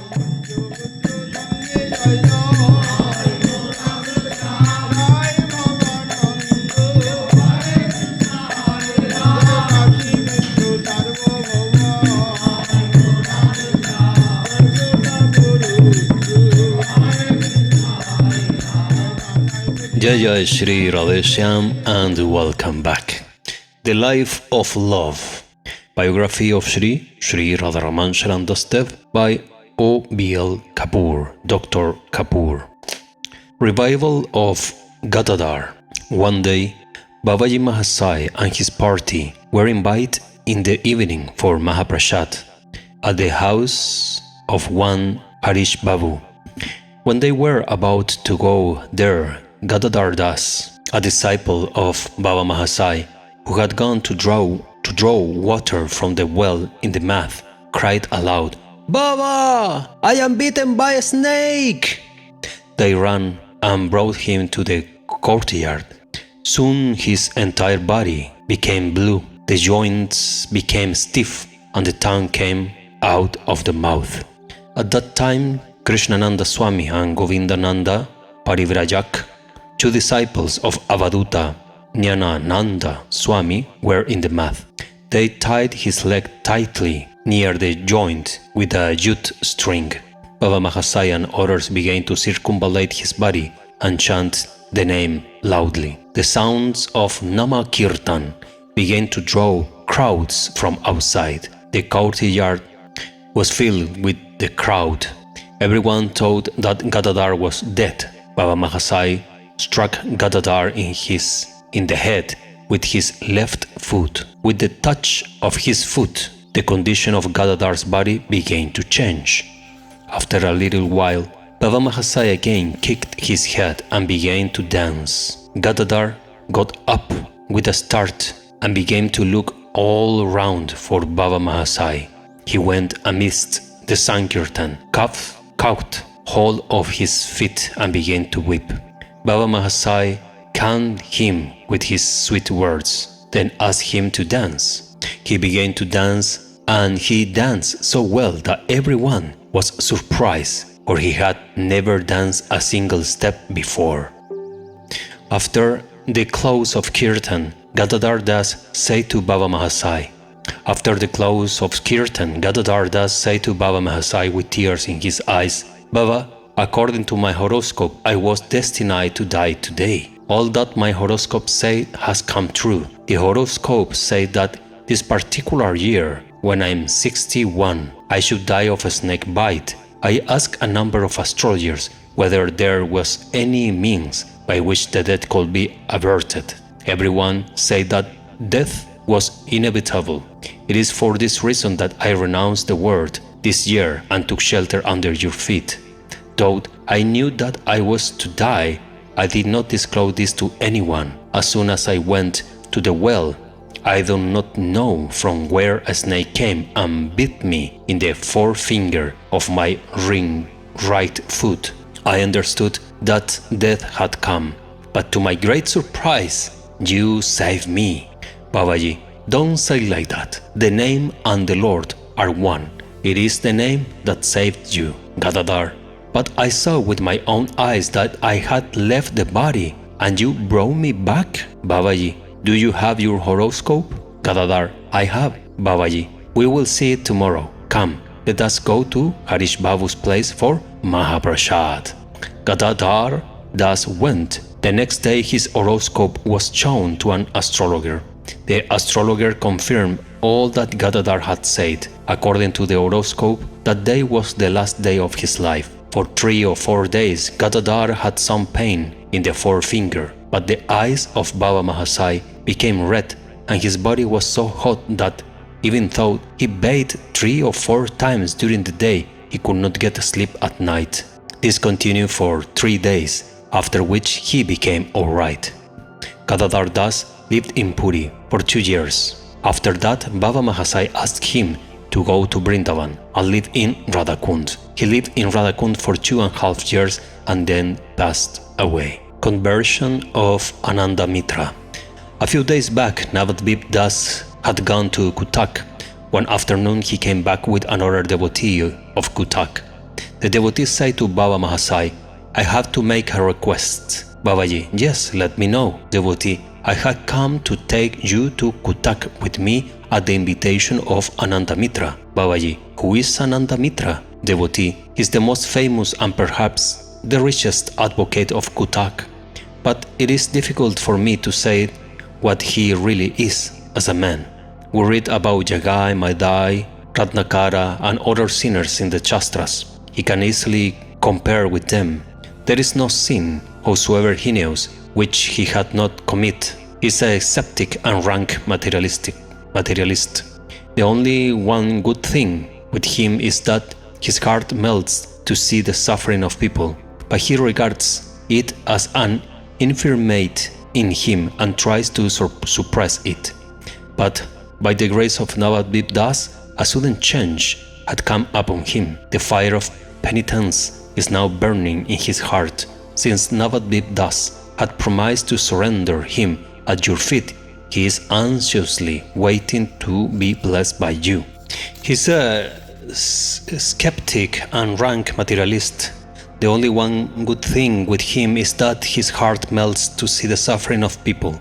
Jay Sri Radheshyam and welcome back. The Life of Love. Biography of Sri Radharaman Charan Das Dev by o.b.l. Kapoor, Dr. Kapoor. Revival of Gadadhar. One day, Babaji Mahasai and his party were invited in the evening for Mahaprasad at the house of one Harish Babu. When they were about to go there, Gadadhar Das, a disciple of Baba Mahasai, who had gone to draw water from the well in the math, cried aloud, "Baba, I am bitten by a snake!" They ran and brought him to the courtyard. Soon his entire body became blue, the joints became stiff, and the tongue came out of the mouth. At that time, Krishnananda Swami and Govindananda Parivrajak, two disciples of Avaduta Jnanananda Swami, were in the mat. They tied his leg tightly near the joint with a jute string. Baba Mahasai and others began to circumvallate his body and chant the name loudly. The sounds of Nama Kirtan began to draw crowds from outside. The courtyard was filled with the crowd. Everyone thought that Gadadhar was dead. Baba Mahasai struck Gadadhar in the head with his left foot. With the touch of his foot, the condition of Gadadhar's body began to change. After a little while, Baba Mahasai again kicked his head and began to dance. Gadadhar got up with a start and began to look all round for Baba Mahasai. He went amidst the Sankirtan, caught hold of his feet and began to weep. Baba Mahasai calmed him with his sweet words, then asked him to dance. He began to dance, and he danced so well that everyone was surprised, for he had never danced a single step before. After the close of Kirtan, Gadadhar Das said to Baba Mahasai, with tears in his eyes, "Baba, according to my horoscope, I was destined to die today. All that my horoscope said has come true. The horoscope said that this particular year, when I'm 61, I should die of a snake bite. I asked a number of astrologers whether there was any means by which the death could be averted. Everyone said that death was inevitable. It is for this reason that I renounced the world this year and took shelter under your feet. Though I knew that I was to die, I did not disclose this to anyone. As soon as I went to the well, I do not know from where a snake came and bit me in the forefinger of my right foot. I understood that death had come, but to my great surprise, you saved me. Babaji, don't say like that. The name and the Lord are one. It is the name that saved you, Gadadhar. But I saw with my own eyes that I had left the body, and you brought me back. Babaji, do you have your horoscope? Gadadhar, I have. Babaji, we will see it tomorrow. Come, let us go to Harish Babu's place for Mahaprasad. Gadadhar thus went. The next day his horoscope was shown to an astrologer. The astrologer confirmed all that Gadadhar had said. According to the horoscope, that day was the last day of his life. For 3 or 4 days, Gadadhar had some pain in the forefinger, but the eyes of Baba Mahasai became red and his body was so hot that even though he bathed 3 or 4 times during the day, he could not get sleep at night. This continued for 3 days, after which he became alright. Gadadhar Das lived in Puri for 2 years. After that, Baba Mahasai asked him to go to Vrindavan and live in Radhakund. He lived in Radhakund for 2.5 years and then passed away. Conversion of Ananda Mitra. A few days back, Navadvip Das had gone to Cuttack. One afternoon he came back with another devotee of Cuttack. The devotee said to Baba Mahasai, I have to make a request. Babaji, yes, let me know. Devotee, I had come to take you to Cuttack with me at the invitation of Ananda Mitra. Babaji, who is Ananda Mitra? Devotee, he is the most famous and perhaps the richest advocate of Cuttack. But it is difficult for me to say what he really is as a man. We read about Jagai, Madai, Ratnakara and other sinners in the Shastras. He can easily compare with them. There is no sin, howsoever heinous, which he had not committed. He is a sceptic and rank materialist. The only one good thing with him is that his heart melts to see the suffering of people, but he regards it as an infirmity in him and tries to suppress it. But by the grace of Navadvip Das, a sudden change had come upon him. The fire of penitence is now burning in his heart, since Navadvip Das had promised to surrender him at your feet. He is anxiously waiting to be blessed by you. He's a skeptic and rank materialist. The only one good thing with him is that his heart melts to see the suffering of people.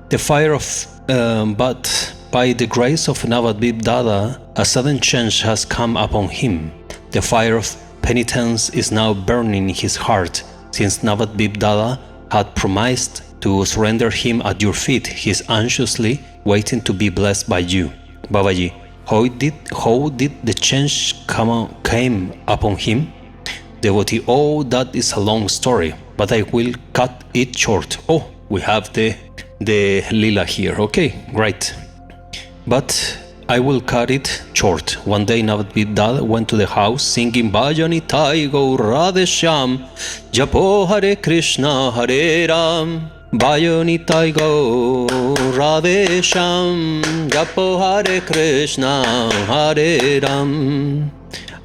The fire of but by the grace of Navadvip Dada, a sudden change has come upon him. The fire of penitence is now burning in his heart, since Navadvip Dada had promised to surrender him at your feet. He is anxiously waiting to be blessed by you. Babaji, how did the change came upon him? Devotee, oh, that is a long story, but I will cut it short. Oh, we have the lila here. Okay, great. But I will cut it short. One day Navadvip Dada went to the house singing Bhajani Tai Gaur Radheshyam Japo Hare Krishna Hare Ram Bhajani Tai Gaur Radheshyam Japo Hare Krishna Hare Ram,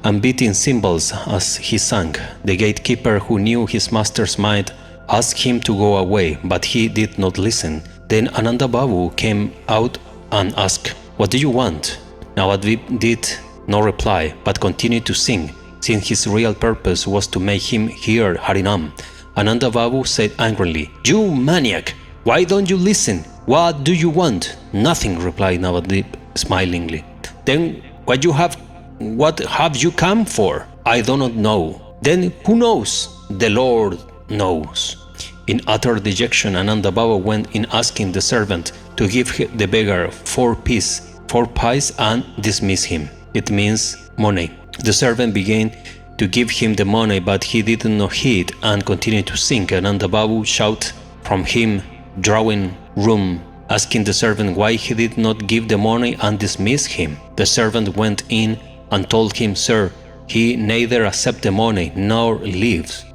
and beating cymbals as he sang. The gatekeeper, who knew his master's mind, asked him to go away, but he did not listen. Then Ananda Babu came out and asked, what do you want? Navadvip did not reply, but continued to sing, since his real purpose was to make him hear Harinam. Ananda Babu said angrily, you maniac, why don't you listen? What do you want? Nothing, replied Navadvip smilingly. Then what have you come for? I do not know. Then who knows? The Lord knows. In utter dejection, Ananda Baba went in asking the servant to give the beggar 4 pies and dismiss him. It means money. The servant began to give him the money, but he did not heed and continued to sing. Ananda Babu shouted from him, drawing room, asking the servant why he did not give the money and dismiss him. The servant went in and told him, sir, he neither accepts the money nor leaves.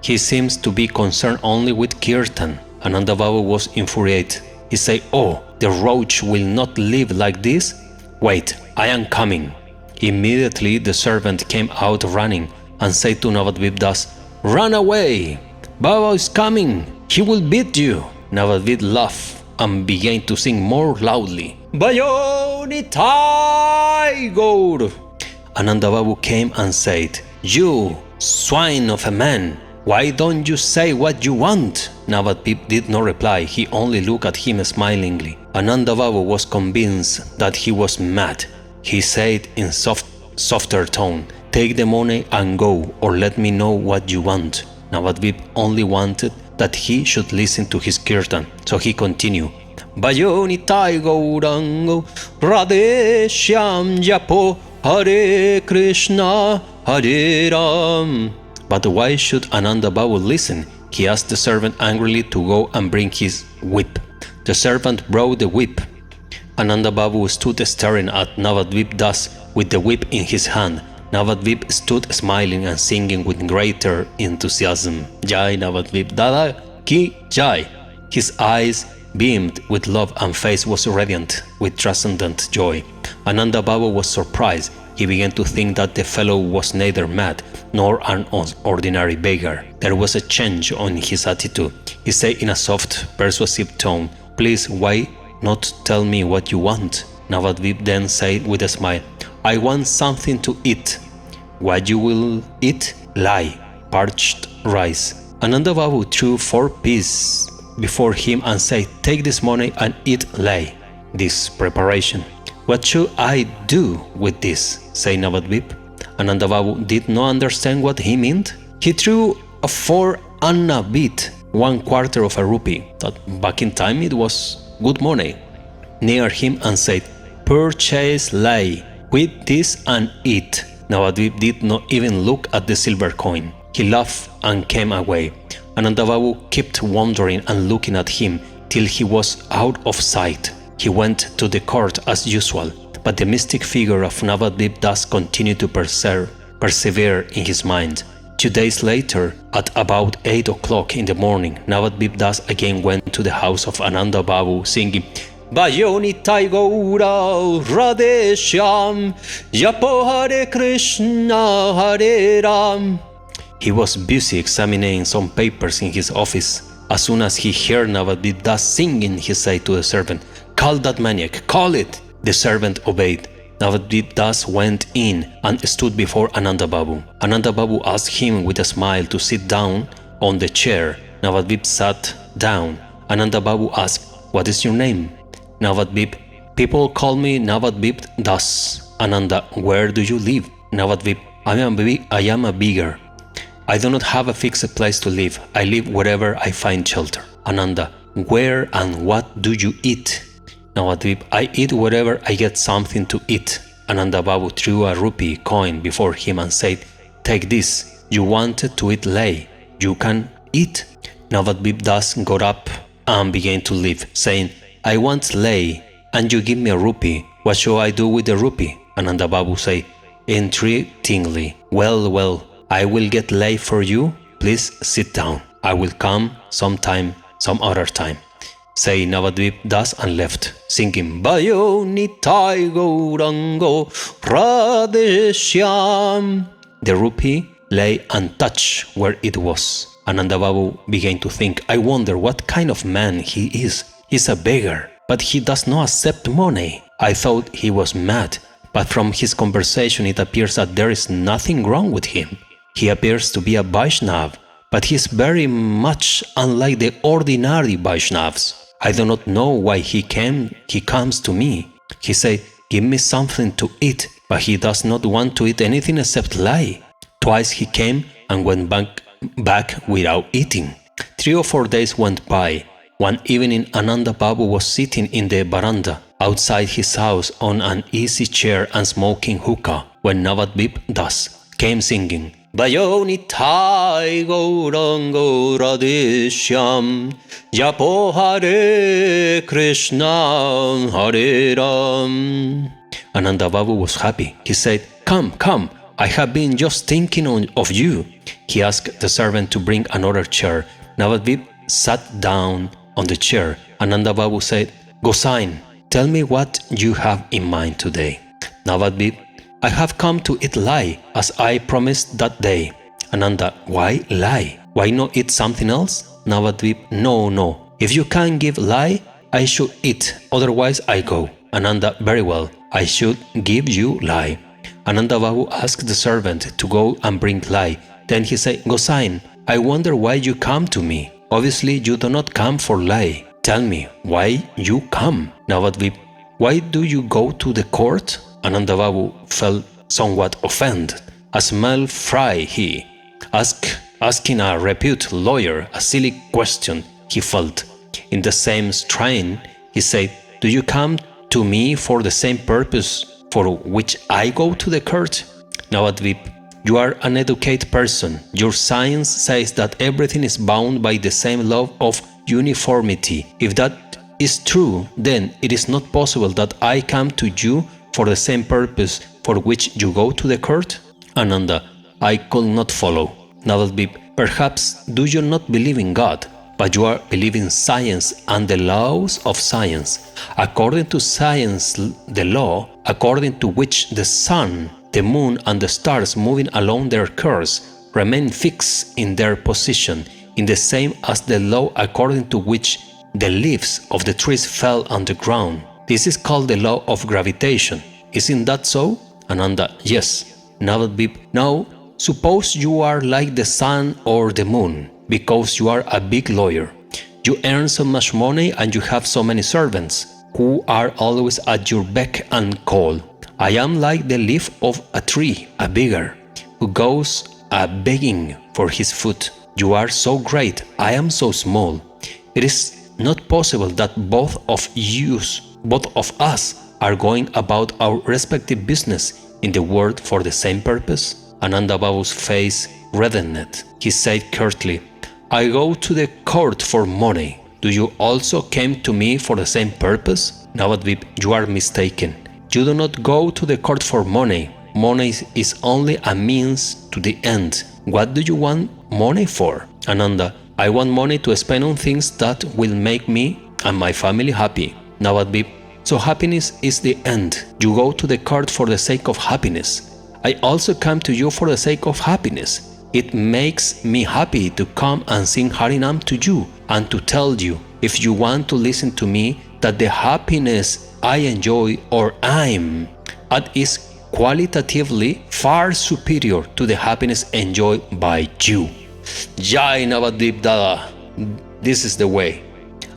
He seems to be concerned only with kirtan. Ananda Babu was infuriated. He said, oh, the roach will not live like this? Wait, I am coming. Immediately the servant came out running and said to Navadvip Das, run away! Baba is coming! He will beat you! Navadvip laughed and began to sing more loudly. Bhajani Tai Gaur! Ananda Babu came and said, you swine of a man! Why don't you say what you want? Navadvip did not reply. He only looked at him smilingly. Ananda Babu was convinced that he was mad. He said in softer tone, take the money and go, or let me know what you want. Navadvip only wanted that he should listen to his kirtan, so he continued, Bhajani Tai Gaurango Radheshyam Japo Hare Krishna Hare Ram. But why should Ananda Babu listen? He asked the servant angrily to go and bring his whip. The servant brought the whip. Ananda Babu stood staring at Navadvip Das with the whip in his hand. Navadvip stood smiling and singing with greater enthusiasm. Jai Navadvip Dada Ki Jai. His eyes beamed with love and face was radiant with transcendent joy. Ananda Babu was surprised. He began to think that the fellow was neither mad nor an ordinary beggar. There was a change on his attitude. He said in a soft, persuasive tone, please, why not tell me what you want? Navadvip then said with a smile, I want something to eat. what you will eat? Lie, parched rice. Ananda Babu threw 4 pieces before him and said, take this money and eat lie, this preparation. What should I do with this? Said Navadvip. Ananda Babu did not understand what he meant. He threw a 4 anna bit, 1/4 of a rupee, that back in time it was good money, near him and said, purchase lie, with this and eat. Navadvip did not even look at the silver coin. He laughed and came away. Ananda Babu kept wondering and looking at him till he was out of sight. He went to the court as usual, but the mystic figure of Navadvip Das continued to persevere in his mind. 2 days later, at about 8 o'clock in the morning, Navadvip Das again went to the house of Ananda Babu singing, 𝐰𝐤𝐿 Nittai Gaura Radheshyam Japo Hare Krishna Hare Ram. He was busy examining some papers in his office. As soon as he heard Navadvip Das singing, he said to the servant, call that maniac, call it! The servant obeyed. Navadvip Das went in and stood before Ananda Babu. Ananda Babu asked him with a smile to sit down on the chair. Navadvip sat down. Ananda Babu asked, what is your name? Navadvip, people call me Navadvip Das. Ananda, where do you live? Navadvip, I am a beggar. I do not have a fixed place to live. I live wherever I find shelter. Ananda, where and what do you eat? Navadvip, I eat wherever I get something to eat. Ananda Babu threw a rupee coin before him and said, take this. You wanted to eat lay. You can eat. Navadvip Das got up and began to leave, saying, I want lay, and you give me a rupee. What shall I do with the rupee? Ananda Babu said, entreatingly, well, I will get lay for you. Please sit down. I will come some other time. Say Navadvip Das and left, singing 𝐰𝐤𝐿 Nittai Gaura Radheshyam. The rupee lay untouched where it was. Ananda Babu began to think, I wonder what kind of man he is. He's a beggar, but he does not accept money. I thought he was mad, but from his conversation it appears that there is nothing wrong with him. He appears to be a Vaishnav, but he is very much unlike the ordinary Vaishnavs. I do not know why he comes to me. He said, give me something to eat, but he does not want to eat anything except lie. Twice he came and went back without eating. 3 or 4 days went by. One evening Ananda Babu was sitting in the veranda outside his house on an easy chair and smoking hookah when Navadvip Das came singing, 𝐰𝐤𝐿 Nittai Gaura Radheshyam Japo Hare Krishna Hare Ram. Ananda Babu was happy. He said, come, I have been just thinking of you. He asked the servant to bring another chair. Navadvip sat down on the chair. Ananda Babu said, 𝐿, tell me what you have in mind today. Navadvip, I have come to eat lie, as I promised that day. Ananda, why lie? Why not eat something else? Navadvip, no. If you can't give lie, I should eat, otherwise I go. Ananda, very well, I should give you lie. Ananda Babu asked the servant to go and bring lie. Then he said, 𝐿, I wonder why you come to me. Obviously you do not come for lie. Tell me why you come. Navadvip, why do you go to the court? Ananda Babu felt somewhat offended. A small fry he asking a reputed lawyer a silly question he felt. In the same strain, he said, do you come to me for the same purpose for which I go to the court? Navadvip, you are an educated person. Your science says that everything is bound by the same law of uniformity. If that is true, then it is not possible that I come to you for the same purpose for which you go to the court? Ananda, I could not follow. Navadvip, perhaps do you not believe in God, but you are believing science and the laws of science. According to science, the law, according to which the sun, the moon and the stars moving along their course remain fixed in their position, in the same as the law according to which the leaves of the trees fell on the ground. This is called the law of gravitation. Isn't that so? Ananda, yes. Navadvip, now suppose you are like the sun or the moon, because you are a big lawyer. You earn so much money and you have so many servants, who are always at your beck and call. I am like the leaf of a tree, a beggar, who goes begging for his food. You are so great, I am so small. It is not possible that both of us are going about our respective business in the world for the same purpose. Ananda Babu's face reddened. He said curtly, I go to the court for money. Do you also came to me for the same purpose? Navadvip, you are mistaken. You do not go to the court for money. Money is only a means to the end. What do you want money for? Ananda, I want money to spend on things that will make me and my family happy. Navadvip, so happiness is the end. You go to the court for the sake of happiness. I also come to you for the sake of happiness. It makes me happy to come and sing Harinam to you and to tell you, if you want to listen to me, that the happiness I enjoy or I'm at is qualitatively far superior to the happiness enjoyed by you. Jai Navadvip Dada, this is the way.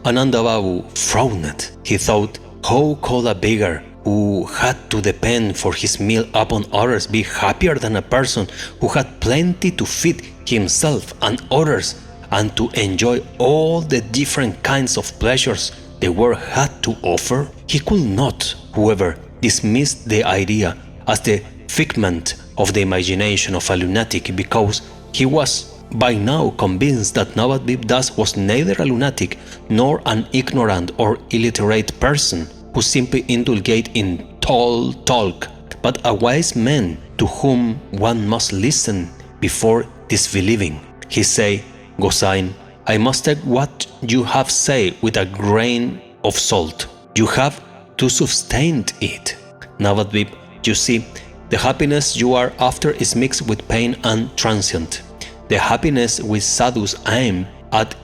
Ananda Babu frowned. He thought, how could a beggar who had to depend for his meal upon others be happier than a person who had plenty to feed himself and others and to enjoy all the different kinds of pleasures the world had to offer? He could not, however, dismiss the idea as the figment of the imagination of a lunatic, because he was by now convinced that Navadvip Das was neither a lunatic nor an ignorant or illiterate person who simply indulged in tall talk, but a wise man to whom one must listen before disbelieving. He said, Gosain, I must take what you have said with a grain of salt. You have to sustain it. Navadvip, you see, the happiness you are after is mixed with pain and transient. The happiness which sadhus aim at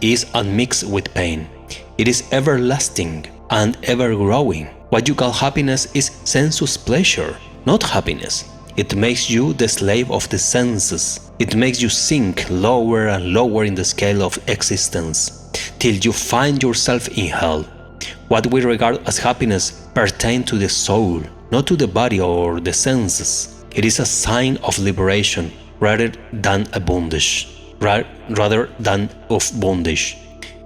is unmixed with pain. It is everlasting and ever-growing. What you call happiness is sensuous pleasure, not happiness. It makes you the slave of the senses. It makes you sink lower and lower in the scale of existence, till you find yourself in hell. What we regard as happiness pertains to the soul, not to the body or the senses. It is a sign of liberation rather than of bondage.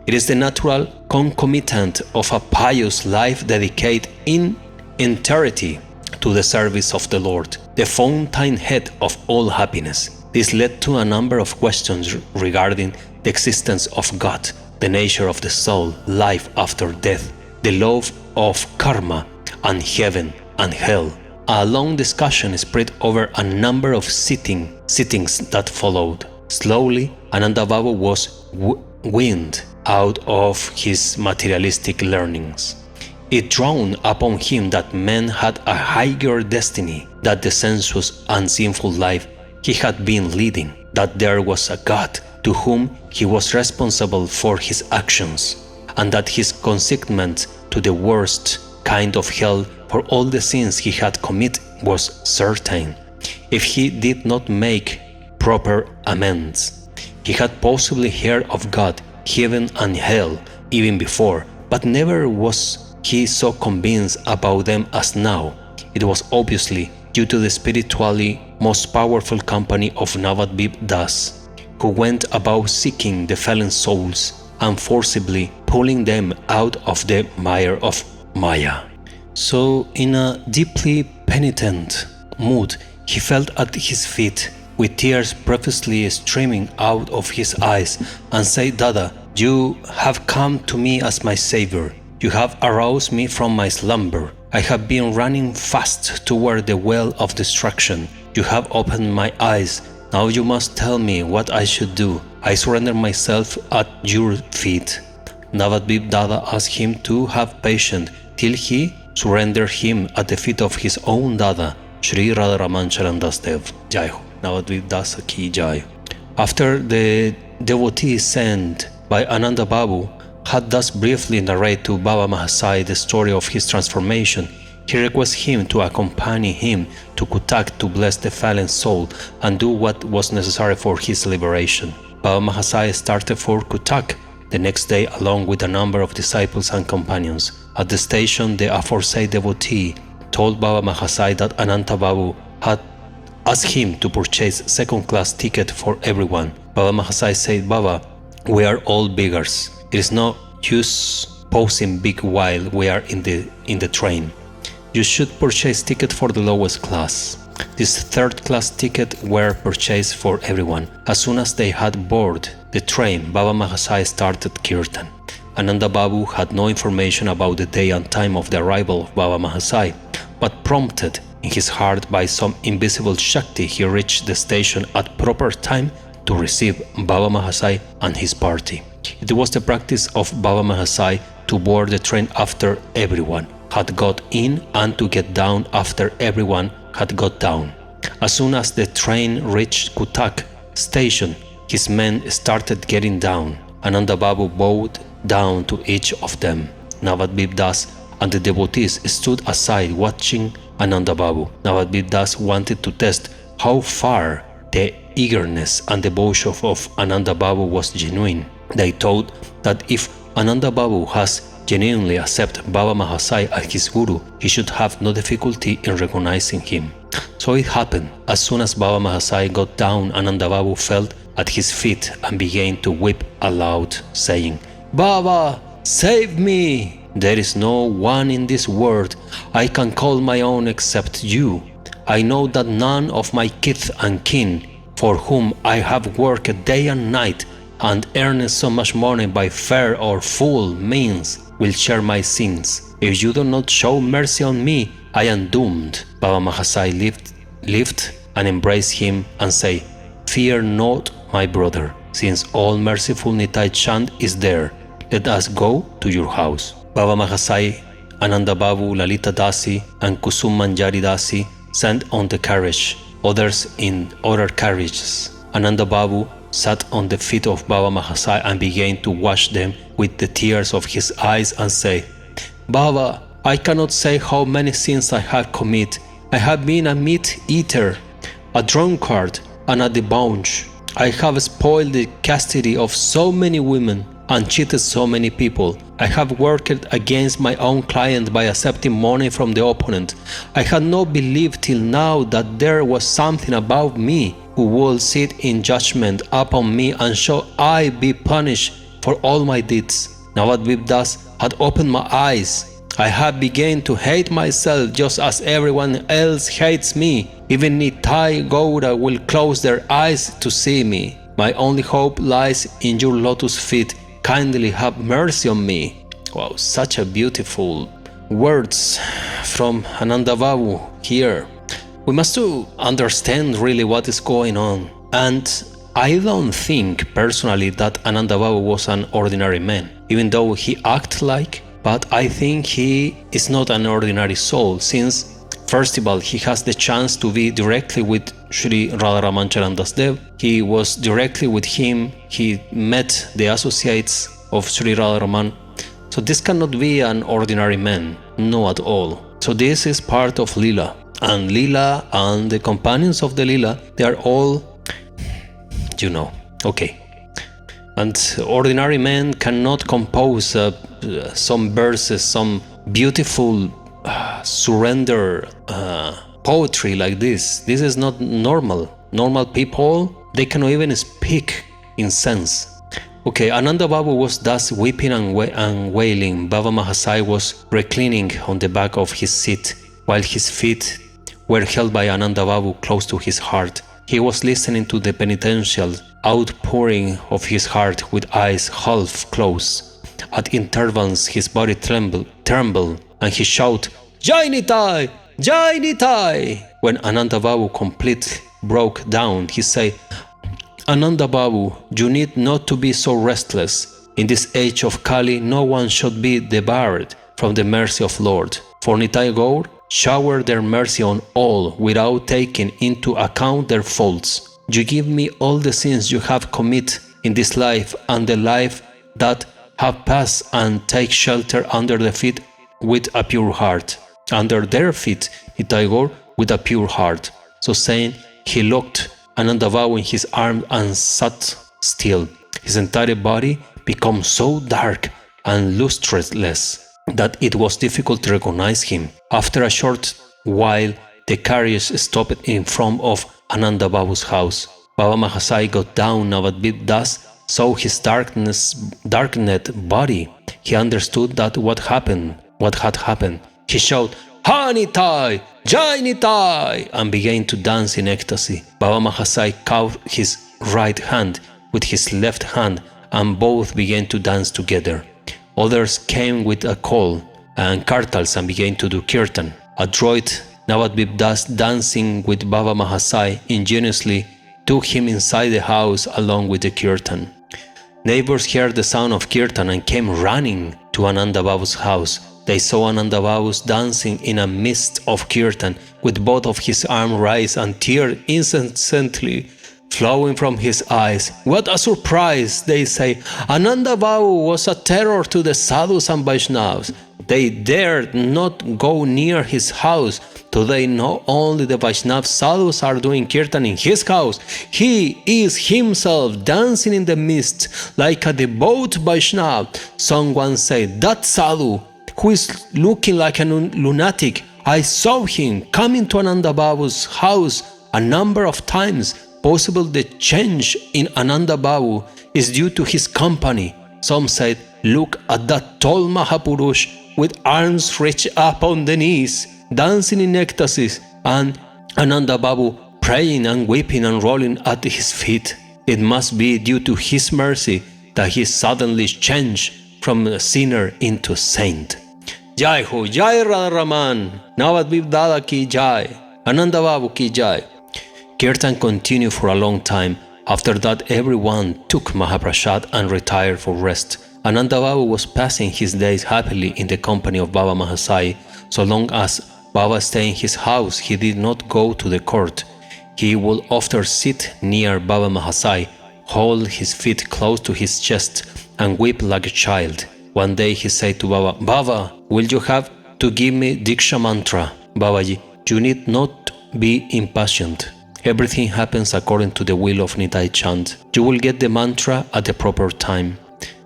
It is the natural concomitant of a pious life dedicated in entirety to the service of the Lord, the fountainhead of all happiness. This led to a number of questions regarding the existence of God, the nature of the soul, life after death, the law of karma, and heaven and hell. A long discussion spread over a number of sittings that followed. Slowly, Ananda Babu was weaned out of his materialistic learnings. It dawned upon him that man had a higher destiny than the sensuous and sinful life he had been leading, that there was a God to whom he was responsible for his actions, and that his consignment to the worst kind of hell for all the sins he had committed was certain, if he did not make proper amends. He had possibly heard of God, heaven and hell even before, but never was he so convinced about them as now. It was obviously due to the spiritually most powerful company of Navadvip Das, who went about seeking the fallen souls and forcibly pulling them out of the mire of Maya. So, in a deeply penitent mood, he fell at his feet, with tears profusely streaming out of his eyes, and said, Dada, you have come to me as my savior. You have aroused me from my slumber. I have been running fast toward the well of destruction. You have opened my eyes. Now you must tell me what I should do. I surrender myself at your feet. Navadvip Dada asked him to have patience till he surrendered him at the feet of his own Dada, Sri Radharaman Charan Das Dev. Jai Ho. Navadvip Das Ki Jai. After the devotee sent by Ananda Babu had thus briefly narrated to Baba Mahasai the story of his transformation, He requests him to accompany him to 𝐾𝐽 to bless the fallen soul and do what was necessary for his liberation. Baba Mahasaya started for 𝐾𝐽 the next day along with a number of disciples and companions. At the station, the aforesaid devotee told Baba Mahasaya that Ananta Babu had asked him to purchase second-class ticket for everyone. Baba Mahasaya said, "Baba, we are all beggars. It is no use posing big while we are in the train. You should purchase ticket for the lowest class." This third-class ticket were purchased for everyone. As soon as they had boarded the train, Baba Mahasaya started kirtan. Ananda Babu had no information about the day and time of the arrival of Baba Mahasaya, but prompted in his heart by some invisible Shakti, he reached the station at proper time to receive Baba Mahasaya and his party. It was the practice of Baba Mahasaya to board the train after everyone had got in and to get down after everyone had got down. As soon as the train reached 𝐾𝐽 station, his men started getting down. Ananda Babu bowed down to each of them. Navadvip Das and the devotees stood aside watching Ananda Babu. Navadvip Das wanted to test how far the eagerness and devotion of Ananda Babu was genuine. They thought that if Ananda Babu has genuinely accepted Baba Mahasaya as his guru, he should have no difficulty in recognizing him. So it happened. As soon as Baba Mahasaya got down, Ananda Babu fell at his feet and began to weep aloud, saying, "Baba, save me! There is no one in this world I can call my own except you. I know that none of my kith and kin, for whom I have worked day and night and earned so much money by fair or foul means, will share my sins. If you do not show mercy on me, I am doomed." Baba Mahasaya lift and embrace him and say, "Fear not, my brother, since all merciful Nitai Chand is there. Let us go to your house." Baba Mahasaya, Ananda Babu, Lalita Dasi, and Kusum Manjari Dasi sat on the carriage, others in other carriages. Ananda Babu sat on the feet of Baba Mahasaya and began to wash them with the tears of his eyes and say, "Baba, I cannot say how many sins I have committed. I have been a meat eater, a drunkard, and a debauch. I have spoiled the chastity of so many women and cheated so many people. I have worked against my own client by accepting money from the opponent. I had not believed till now that there was something above me who would sit in judgment upon me and shall I be punished for all my deeds." Navadvip Das had opened my eyes. I have begun to hate myself just as everyone else hates me. Even Nitai Gaura will close their eyes to see me. My only hope lies in your lotus feet. Kindly have mercy on me. Wow, such a beautiful words from Ananda Babu here. We must understand really what is going on. And I don't think personally that Ananda Babu was an ordinary man, even though he acted like, but I think he is not an ordinary soul, since first of all, he has the chance to be directly with Sri Radharaman Charan Das Dev. He was directly with him. He met the associates of Sri Radharaman. So this cannot be an ordinary man, no at all. So this is part of Lila. And Lila and the companions of the Lila, they are all, okay. And ordinary men cannot compose some verses, some beautiful surrender poetry like this. This is not normal. Normal people, they cannot even speak in sense. Okay, Ananda Babu was thus weeping and wailing. Baba Mahasaya was reclining on the back of his seat, while his feet were held by Ananda Babu close to his heart. He was listening to the penitential outpouring of his heart with eyes half closed. At intervals his body trembled and he shouted, "Jai Nitai! Jai Nitai!" When Ananda Babu completely broke down, he said, "Ananda Babu, you need not to be so restless. In this age of Kali, no one should be debarred from the mercy of Lord. For Nitai Gaur, shower their mercy on all without taking into account their faults. You give me all the sins you have committed in this life and the life that have passed, and take shelter under the feet with a pure heart. under their feet 𝐼𝐿 with a pure heart. So saying, he locked Ananda Babu in his arms and sat still. His entire body became so dark and lustreless that it was difficult to recognize him. After a short while, the carriage stopped in front of Ananda Babu's house. Baba Mahasai got down. Navadvip Das saw his darkened body. He understood that what had happened. He shouted, "Ha Nitai! Jai Nitai!" and began to dance in ecstasy. Baba Mahasai caught his right hand with his left hand and both began to dance together. Others came with a call and kartals and began to do kirtan. Adroit Navadvip Das, dancing with Baba Mahasai, ingeniously took him inside the house along with the kirtan. Neighbors heard the sound of kirtan and came running to Ananda Babu's house. They saw Ananda Babu dancing in a mist of kirtan with both of his arms raised and tears incessantly flowing from his eyes. What a surprise, they say. Ananda Babu was a terror to the sadhus and Vaishnavas. They dared not go near his house. Today not only the Vaishnava sadhus are doing kirtan in his house, he is himself dancing in the mist like a devout Vaishnava. Someone said, that sadhu who is looking like a lunatic, I saw him coming to Ananda Babu's house a number of times. Possible the change in Ananda Babu is due to his company. Some said, look at that tall Mahapurush with arms reached up on the knees, dancing in ecstasy, and Ananda Babu praying and weeping and rolling at his feet. It must be due to his mercy that he suddenly changed from a sinner into a saint. Jai Ho, Jai Radharaman, Navadvip Dada ki Jai, Ananda Babu ki Jai. Kirtan continued for a long time. After that, everyone took Mahaprasad and retired for rest. Ananda Babu was passing his days happily in the company of Baba Mahasai. So long as Baba stayed in his house, he did not go to the court. He would often sit near Baba Mahasai, hold his feet close to his chest, and weep like a child. One day he said to Baba, Baba, will you have to give me Diksha mantra? Babaji, you need not be impatient. Everything happens according to the will of Nitai Chand. You will get the mantra at the proper time.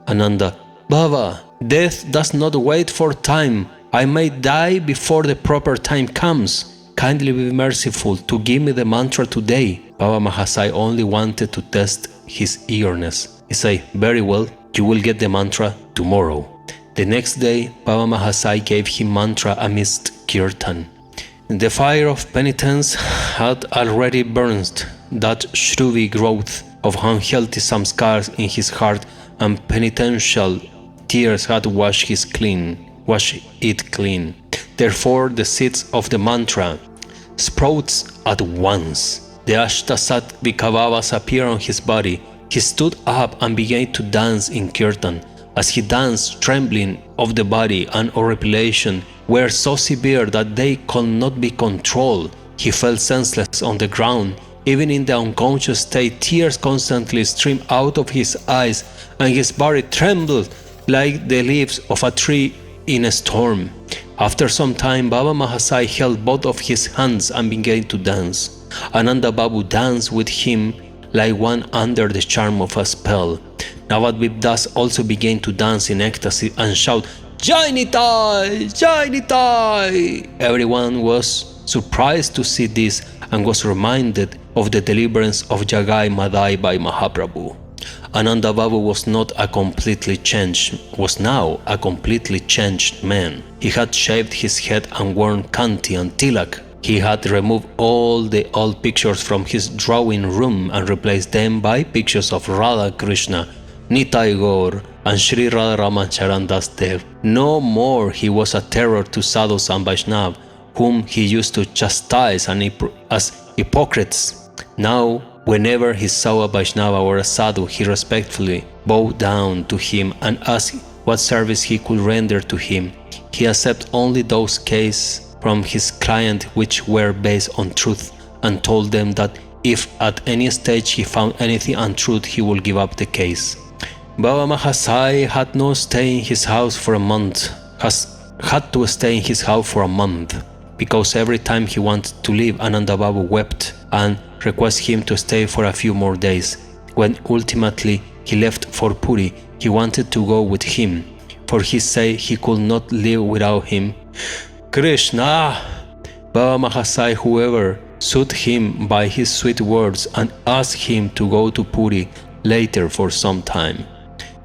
Ananda, Baba, death does not wait for time. I may die before the proper time comes. Kindly be merciful to give me the mantra today. Baba Mahasai only wanted to test his eagerness. He said, very well, you will get the mantra tomorrow. The next day, Baba Mahasai gave him mantra amidst kirtan. The fire of penitence had already burned that shrubby growth of unhealthy samskars in his heart, and penitential tears had washed it clean. Therefore, the seeds of the mantra sprouts at once. The Ashtasat Vikavavas appeared on his body. He stood up and began to dance in kirtan. As he danced, trembling of the body and horripilation were so severe that they could not be controlled. He fell senseless on the ground. Even in the unconscious state, tears constantly streamed out of his eyes, and his body trembled like the leaves of a tree in a storm. After some time, Baba Mahasai held both of his hands and began to dance. Ananda Babu danced with him like one under the charm of a spell. Navadvip Das also began to dance in ecstasy and shout, Jai Nitai! Jai Nitai! Everyone was surprised to see this and was reminded of the deliverance of Jagai Madai by Mahaprabhu. Ananda Babu was now a completely changed man. He had shaved his head and worn kanti and tilak. He had removed all the old pictures from his drawing room and replaced them by pictures of Radha Krishna, Nitai Gaur, and Sri Radharaman Charan Das Dev. No more he was a terror to sadhus and Vaishnava, whom he used to chastise as hypocrites. Now, whenever he saw a Vaishnava or a sadhu, he respectfully bowed down to him and asked what service he could render to him. He accepted only those cases from his client which were based on truth, and told them that if at any stage he found anything untruth, he would give up the case. Baba Mahasai had not stayed in his house for a month. had to stay in his house for a month, because every time he wanted to leave, Ananda Babu wept and requested him to stay for a few more days. When ultimately he left for Puri, he wanted to go with him, for he said he could not live without him. Krishna! Baba Mahasai, whoever, soothed him by his sweet words and asked him to go to Puri later for some time.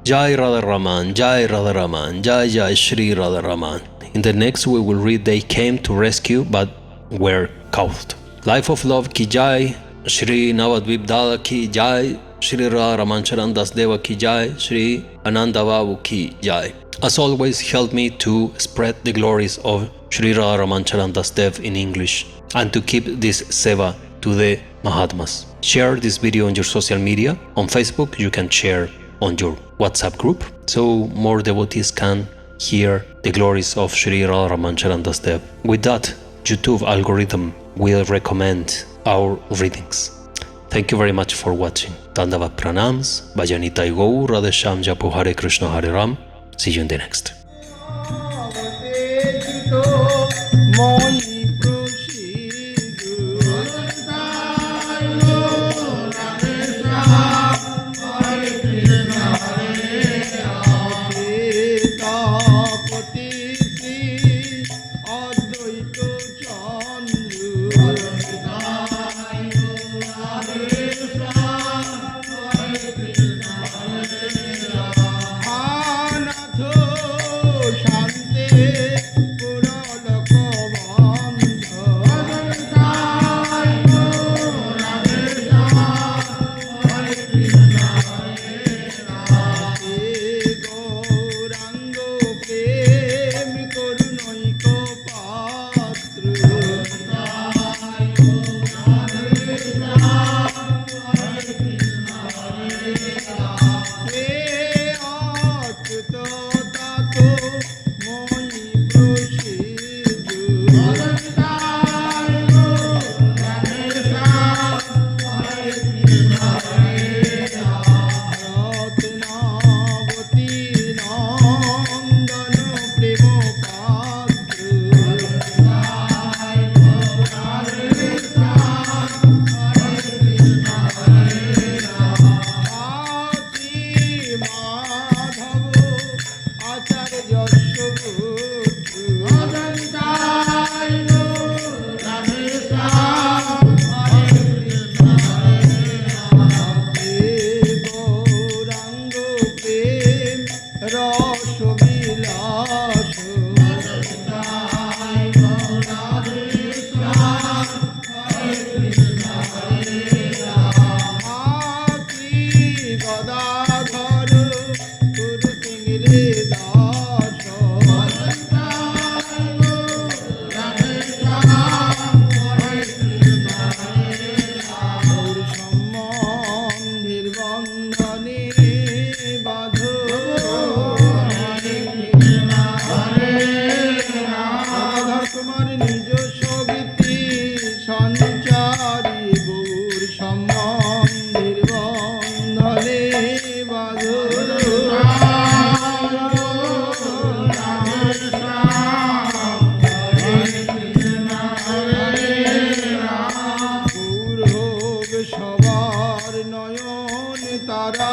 Jai Radharaman, Jai Radharaman, Jai Jai Sri Radharaman. In the next we will read they came to rescue but were caught. Life of Love ki Jai, Shri Navadvip Dada ki Jai, Shri Radharaman Charan Das Dev ki Jai, Shri Ananda Babu ki Jai. As always, help me to spread the glories of Shri Radharaman Charan Das Dev in English and to keep this seva to the Mahatmas. Share this video on your social media. On Facebook, you can share on your WhatsApp group so more devotees can hear the glories of Shri Radharaman Charan Das Dev. With that, YouTube algorithm will recommend our readings. Thank you very much for watching. Dandavat pranams, Bhajanita Gaur, Radheshyam Japo Hare Krishna Hare Ram. See you in the next. সবার নয়ন তারা